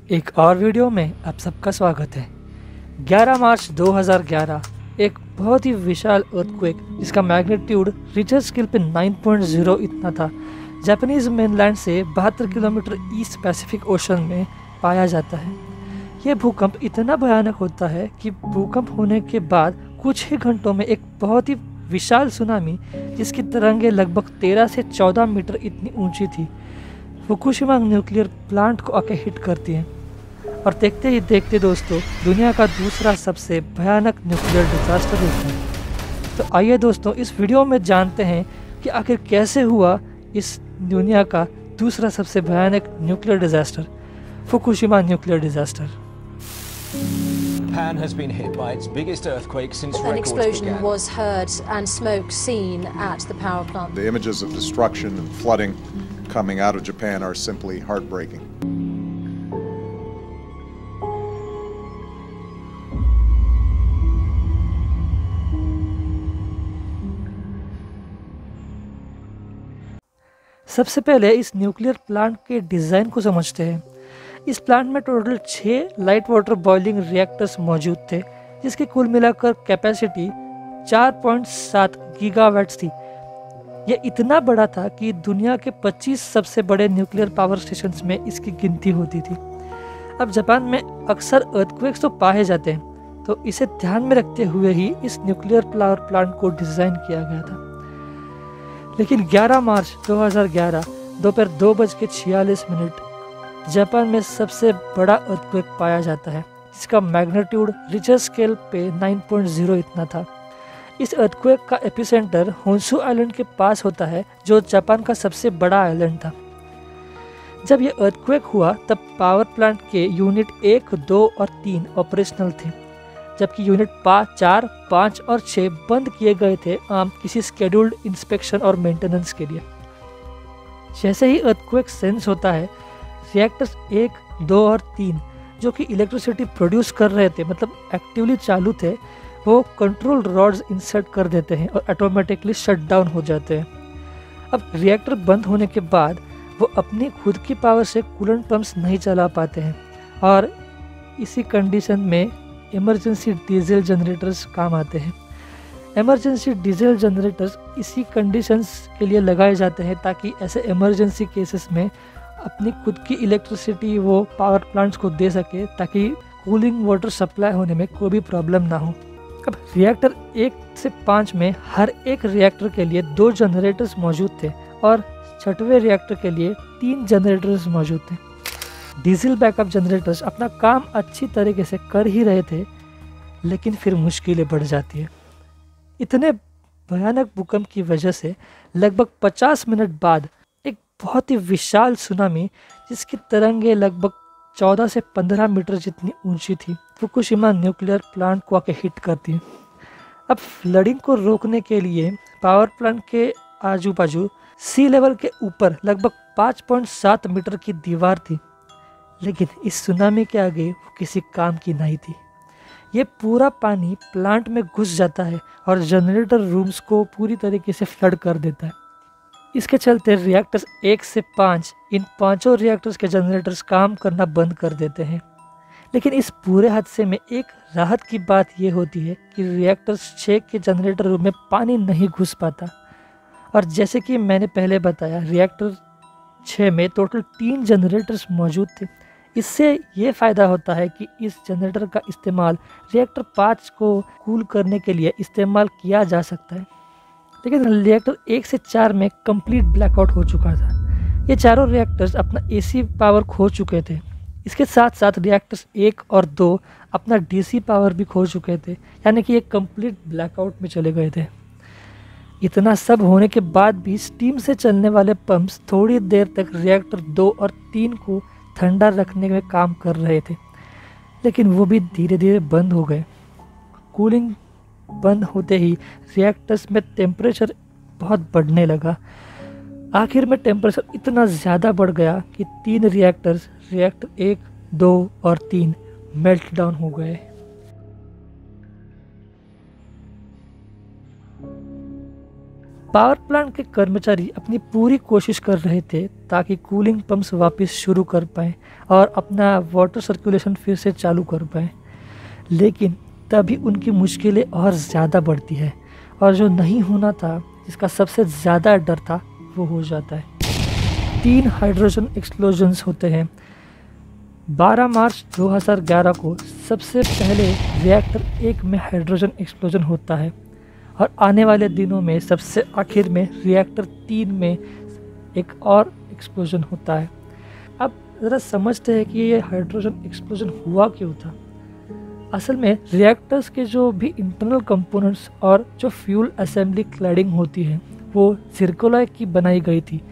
एक और वीडियो में आप सबका स्वागत है। 11 मार्च 2011 एक बहुत ही विशाल अर्थक्वेक जिसका मैग्नीट्यूड रिचर स्केल पे 9.0 इतना था, जापानीज मेनलैंड से 72 किलोमीटर ईस्ट पैसिफिक ओशन में पाया जाता है। यह भूकंप इतना भयानक होता है कि भूकंप होने के बाद कुछ ही घंटों में एक बहुत ही विशाल सुनामी जिसकी तरंगें लगभग 13 से 14 मीटर इतनी ऊंची थी, फुकुशिमा न्यूक्लियर प्लांट को आके हिट करती है और देखते ही देखते दोस्तों दुनिया का दूसरा सबसे भयानक न्यूक्लियर डिजास्टर होता है। तो आइए दोस्तों इस वीडियो में जानते हैं कि आखिर कैसे हुआ इस दुनिया का दूसरा सबसे भयानक nuclear disaster, Fukushima nuclear disaster. Japan has been hit by its biggest earthquake since An records explosion began. was heard and smoke seen at the power plant. The images of destruction and flooding coming out of Japan are simply heartbreaking. सबसे पहले इस nuclear plant के design को समझते हैं। इस plant में total 6 light water boiling reactors मौजूद थे जिसकी कुल मिलाकर कैपेसिटी 4.7 गीगावाट्स थी। यह इतना बड़ा था कि दुनिया के 25 सबसे बड़े न्यूक्लियर पावर स्टेशंस में इसकी गिनती होती थी। अब जापान में अक्सर अर्थक्वेक्स तो पाए जाते हैं, तो इसे ध्यान में रखते हुए ही इस न्यूक्लियर पावर प्लांट को डिज़ाइन किया गया था। लेकिन 11 मार्च 2011 दोपहर 2:46 जापान में सबसे बड़ा अर्थक्वेक पाया जाता है जिसका मैग्नीट्यूड रिचर स्केल पे 9.0 इतना था। इस अर्थक्वेक का एपिसेंटर होन्शु आइलैंड के पास होता है जो जापान का सबसे बड़ा आइलैंड था। जब यह अर्थक्वेक हुआ तब पावर प्लांट के यूनिट 1, 2 और 3 ऑपरेशनल थे, जबकि यूनिट 4, 5 और 6 बंद किए गए थे आम किसी स्केड्यूल्ड इंस्पेक्शन और मेंटेनेंस के लिए। जैसे ही अर्थक्वेक सेंस होता है, रिएक्टर्स 1, 2 और 3 जो कि इलेक्ट्रिसिटी प्रोड्यूस कर रहे थे, मतलब एक्टिवली चालू थे, वो कंट्रोल रॉड्स इंसर्ट कर देते हैं और ऑटोमेटिकली शट डाउन हो जाते हैं। अब रिएक्टर बंद होने के बाद वो अपनी खुद की पावर से कूलेंट पंप्स नहीं चला पाते हैं और इसी कंडीशन में इमरजेंसी डीजल जनरेटर्स काम आते हैं। इमरजेंसी डीजल जनरेटर्स इसी कंडीशंस के लिए लगाए जाते हैं ताकि ऐसे इमरजेंसी केसेस में अपनी खुद की इलेक्ट्रिसिटी वो पावर प्लांट्स को दे सके ताकि कूलिंग वाटर सप्लाई होने में कोई भी प्रॉब्लम ना हो। अब रिएक्टर 1 से 5 में हर एक रिएक्टर के लिए 2 जनरेटर्स मौजूद थे और 6वें रिएक्टर के लिए 3 जनरेटर्स मौजूद थे। डीजल बैकअप जनरेटर्स अपना काम अच्छी तरीके से कर ही रहे थे, लेकिन फिर मुश्किलें बढ़ जाती है। इतने भयानक भूकंप की वजह से लगभग 50 मिनट बाद एक बहुत ही विशाल सुनामी जिसकी तरंगें लगभग 14 से 15 मीटर जितनी ऊंची थी, फुकुशिमा न्यूक्लियर प्लांट को आके हिट करती है। अब फ्लडिंग को रोकने के लिए पावर प्लांट के आजू बाजू सी लेवल के ऊपर लगभग 5.7 मीटर की दीवार थी, लेकिन इस सुनामी के आगे वो किसी काम की नहीं थी। ये पूरा पानी प्लांट में घुस जाता है और जनरेटर रूम्स को पूरी तरीके से फ्लड कर देता है। इसके चलते रिएक्टर्स 1 से 5 इन पांचों रिएक्टर्स के जनरेटर्स काम करना बंद कर देते हैं। लेकिन इस पूरे हादसे में एक राहत की बात यह होती है कि रिएक्टर्स 6 के जनरेटर रूम में पानी नहीं घुस पाता। और जैसे कि मैंने पहले बताया, रिएक्टर 6 में टोटल 3 जनरेटर्स मौजूद थे। इससे ये फ़ायदा होता है कि इस जनरेटर का इस्तेमाल रिएक्टर 5 को कूल करने के लिए इस्तेमाल किया जा सकता है। लेकिन रिएक्टर 1 से 4 में कंप्लीट ब्लैकआउट हो चुका था। ये चारों रिएक्टर्स अपना एसी पावर खो चुके थे। इसके साथ साथ रिएक्टर्स 1 और 2 अपना डीसी पावर भी खो चुके थे, यानी कि ये कंप्लीट ब्लैकआउट में चले गए थे। इतना सब होने के बाद भी स्टीम से चलने वाले पंप्स थोड़ी देर तक रिएक्टर 2 और 3 को ठंडा रखने में काम कर रहे थे, लेकिन वो भी धीरे धीरे बंद हो गए। कूलिंग बंद होते ही रिएक्टर्स में टेम्परेचर बहुत बढ़ने लगा। आखिर में टेम्परेचर इतना ज़्यादा बढ़ गया कि 3 रिएक्टर्स, रिएक्टर 1, 2 और 3 मेल्ट डाउन हो गए। पावर प्लांट के कर्मचारी अपनी पूरी कोशिश कर रहे थे ताकि कूलिंग पंप्स वापस शुरू कर पाएँ और अपना वाटर सर्कुलेशन फिर से चालू कर पाएँ, लेकिन तभी उनकी मुश्किलें और ज़्यादा बढ़ती है और जो नहीं होना था, जिसका सबसे ज़्यादा डर था, वो हो जाता है। 3 हाइड्रोजन एक्सप्लोजन्स होते हैं। 12 मार्च 2011 को सबसे पहले रिएक्टर 1 में हाइड्रोजन एक्सप्लोजन होता है और आने वाले दिनों में सबसे आखिर में रिएक्टर 3 में एक और एक्सप्लोजन होता है। अब ज़रा समझते हैं कि ये हाइड्रोजन एक्सप्लोजन हुआ क्यों था। असल में रिएक्टर्स के जो भी इंटरनल कंपोनेंट्स और जो फ्यूल असेंबली क्लैडिंग होती है वो जिरकोलॉय की बनाई गई थी,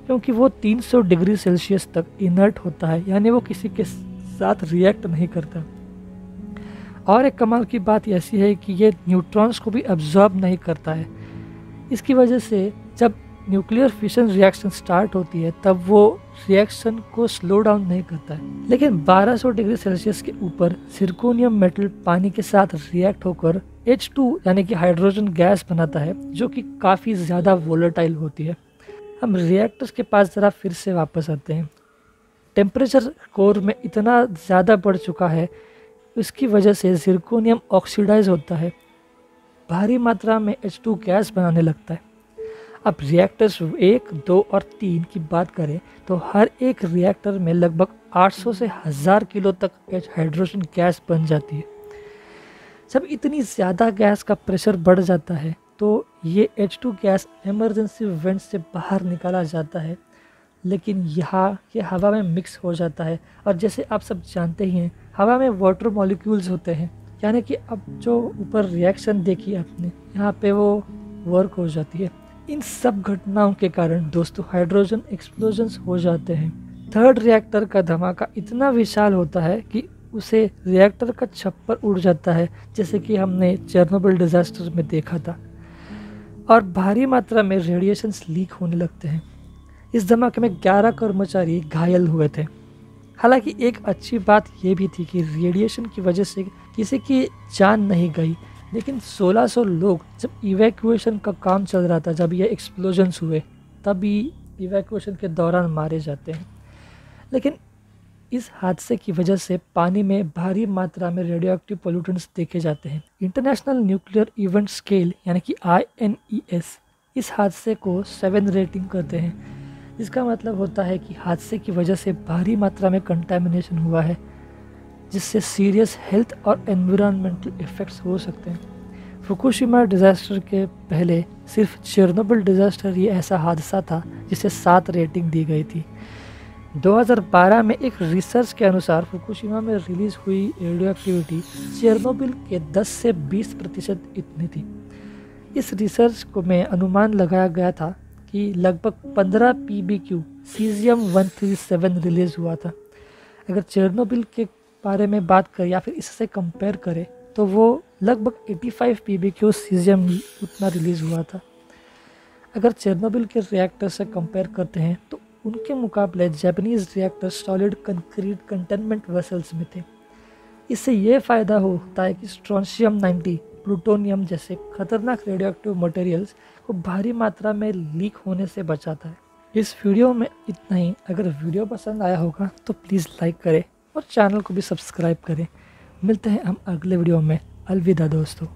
क्योंकि वो 300 डिग्री सेल्सियस तक इनर्ट होता है, यानी वो किसी के साथ रिएक्ट नहीं करता। और एक कमाल की बात ऐसी है कि ये न्यूट्रॉन्स को भी अब्जॉर्ब नहीं करता है। इसकी वजह से जब न्यूक्लियर फिशन रिएक्शन स्टार्ट होती है तब वो रिएक्शन को स्लो डाउन नहीं करता है। लेकिन 1200 डिग्री सेल्सियस के ऊपर सिरकोनियम मेटल पानी के साथ रिएक्ट होकर H2 यानी कि हाइड्रोजन गैस बनाता है, जो कि काफ़ी ज़्यादा वोलेटाइल होती है। हम रिएक्टर्स के पास ज़रा फिर से वापस आते हैं। टेम्परेचर कोर में इतना ज़्यादा बढ़ चुका है, इसकी वजह से जिरकोनियम ऑक्सीडाइज होता है, भारी मात्रा में H2 गैस बनाने लगता है। अब रिएक्टर्स 1, 2 और 3 की बात करें तो हर एक रिएक्टर में लगभग 800 से 1000 किलो तक हाइड्रोजन गैस बन जाती है। जब इतनी ज़्यादा गैस का प्रेशर बढ़ जाता है तो ये H2 गैस इमरजेंसी वेंट से बाहर निकाला जाता है, लेकिन ये हवा में मिक्स हो जाता है। और जैसे आप सब जानते ही हैं, हवा में वाटर मॉलिक्यूल्स होते हैं, यानी कि अब जो ऊपर रिएक्शन देखी आपने, यहाँ पे वो वर्क हो जाती है। इन सब घटनाओं के कारण दोस्तों हाइड्रोजन एक्सप्लोजन्स हो जाते हैं। 3rd रिएक्टर का धमाका इतना विशाल होता है कि उसे रिएक्टर का छप्पर उड़ जाता है, जैसे कि हमने चेरनोबिल डिजास्टर में देखा था, और भारी मात्रा में रेडिएशंस लीक होने लगते हैं। इस धमाके में 11 कर्मचारी घायल हुए थे। हालांकि एक अच्छी बात यह भी थी कि रेडिएशन की वजह से किसी की जान नहीं गई, लेकिन 1600 लोग जब इवैक्यूएशन का काम चल रहा था, जब ये एक्सप्लोजन्स हुए, तभी इवैक्यूएशन के दौरान मारे जाते हैं। लेकिन इस हादसे की वजह से पानी में भारी मात्रा में रेडियो एक्टिव पोल्यूटेंट्स देखे जाते हैं। इंटरनेशनल न्यूक्लियर इवेंट स्केल यानी कि INES इस हादसे को 7 रेटिंग करते हैं, जिसका मतलब होता है कि हादसे की वजह से भारी मात्रा में कंटामिनेशन हुआ है, जिससे सीरियस हेल्थ और एनवायरमेंटल इफ़ेक्ट्स हो सकते हैं। फुकुशिमा डिज़ास्टर के पहले सिर्फ चेरनोबिल डिज़ास्टर ही ऐसा हादसा था जिसे 7 रेटिंग दी गई थी। 2012 में एक रिसर्च के अनुसार फुकुशिमा में रिलीज़ हुई रेडियो एक्टिविटी चेरनोबिल के 10 से 20% इतनी थी। इस रिसर्च को में अनुमान लगाया गया था कि लगभग 15 PBQ सीजियम-137 रिलीज़ हुआ था। अगर चेरनोबिल के बारे में बात करें या फिर इससे कंपेयर करें तो वो लगभग 85 PBQ सीजियम उतना रिलीज़ हुआ था। अगर चेरनोबिल के रिएक्टर से कंपेयर करते हैं तो उनके मुकाबले Japanese reactor solid concrete containment vessels में थे। इससे ये फ़ायदा होता है कि स्ट्रोंशियम 90, प्लूटोनियम जैसे खतरनाक रेडियो एक्टिव मटेरियल्स को भारी मात्रा में लीक होने से बचाता है। इस वीडियो में इतना ही। अगर वीडियो पसंद आया होगा तो प्लीज़ लाइक करें और चैनल को भी सब्सक्राइब करें। मिलते हैं हम अगले वीडियो में। अलविदा दोस्तों।